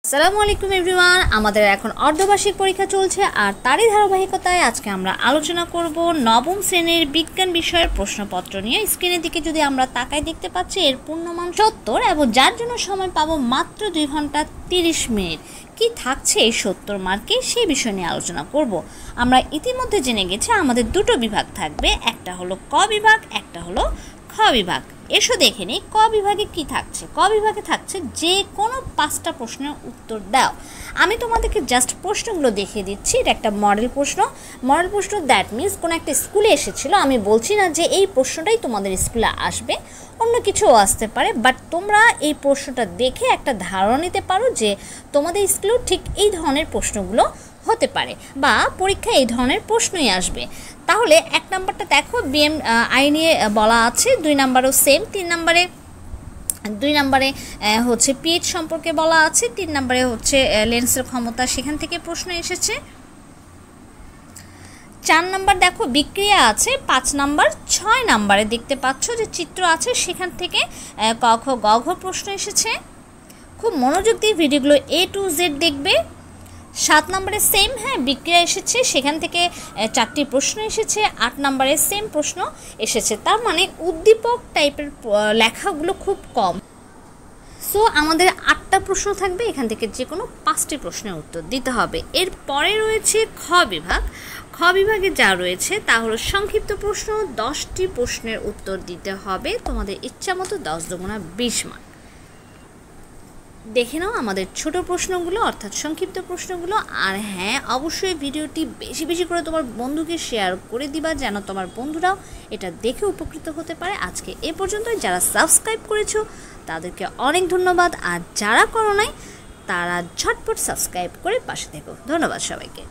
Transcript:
আসসালামু আলাইকুম এভরিওয়ান। আমাদের এখন অর্ধবার্ষিক পরীক্ষা চলছে আর তারই ধারাবাহিকতায় আজকে আমরা আলোচনা করব নবম শ্রেণীর বিজ্ঞান বিষয়ের প্রশ্নপত্র নিয়ে। স্ক্রিনের দিকে যদি আমরা তাকাই দেখতে পাচ্ছি এর পূর্ণমান 70 এবং যার জন্য সময় পাবো মাত্র 2 ঘন্টা 30 মিনিট। কি থাকছে এই 70 মার্কে সেই বিষয় নিয়ে আলোচনা করব। আমরা ইতিমধ্যে জেনে গেছি আমাদের দুটো বিভাগ থাকবে, একটা হলো ক বিভাগ, একটা হলো খ বিভাগ। এসো দেখে নিই ক বিভাগে কি থাকছে। ক বিভাগে থাকছে যে কোনো 5টা প্রশ্নের উত্তর দাও। আমি তোমাদেরকে জাস্ট প্রশ্নগুলো দেখিয়ে দিচ্ছি। এটা একটা মডেল প্রশ্ন। মডেল প্রশ্ন দ্যাট মিনস কোনো একটা স্কুলে এসেছিল। আমি বলছি না যে এই প্রশ্নটাই তোমাদের স্কুলে আসবে, অন্য কিছুও আসতে পারে, বাট তোমরা এই প্রশ্নটা দেখে একটা ধারণা নিতে পারো যে তোমাদের স্কুলেও ঠিক এই ধরনের প্রশ্নগুলো হতে পারে বা পরীক্ষায় এই ধরনের প্রশ্নই আসবে। তাহলে 1 নাম্বারটা দেখো বিএম আই নিয়ে বলা আছে, 2 নাম্বারও সেম, 3 নাম্বারে হচ্ছে পিএইচ সম্পর্কে বলা আছে, 3 নাম্বারে হচ্ছে লেন্সের ক্ষমতা, সেখান থেকে প্রশ্ন এসেছে। 4 নাম্বার দেখো বিক্রিয়া আছে, 5 নাম্বার, 6 নাম্বারে দেখতে পাচ্ছ যে চিত্র আছে, সেখান থেকে ক খ গ ঘ প্রশ্ন এসেছে। খুব মনোযোগ দিয়ে ভিডিওগুলো A to Z দেখবে। 7 নম্বরে সেম, বিক্রিয়া এসেছে, সেখান থেকে 4টি প্রশ্ন এসেছে। 8 নম্বরে সেম প্রশ্ন এসেছে, তার মানে উদ্দীপক টাইপের লেখাগুলো খুব কম। সো আমাদের 8টা প্রশ্ন থাকবে, এখান থেকে যে কোনো 5টি প্রশ্নের উত্তর দিতে হবে। এর পরে রয়েছে খ বিভাগ। খ বিভাগে যা রয়েছে তা হলো সংক্ষিপ্ত প্রশ্ন, 10টি প্রশ্নের উত্তর দিতে হবে তোমাদের ইচ্ছা মতো, 10 দুগুণা 20 মার্ক। দেখে নাও আমাদের ছোট প্রশ্নগুলো অর্থাৎ সংক্ষিপ্ত প্রশ্নগুলো। আর হ্যাঁ, অবশ্যই ভিডিওটি বেশি বেশি করে তোমার বন্ধুকে শেয়ার করে দিবা যেন তোমার বন্ধুরাও এটা দেখে উপকৃত হতে পারে। আজকে এ পর্যন্ত। যারা সাবস্ক্রাইব করেছো তাদেরকে অনেক ধন্যবাদ, আর যারা করো নাই তারা ঝটপট সাবস্ক্রাইব করে পাশে থেকো। ধন্যবাদ সবাইকে।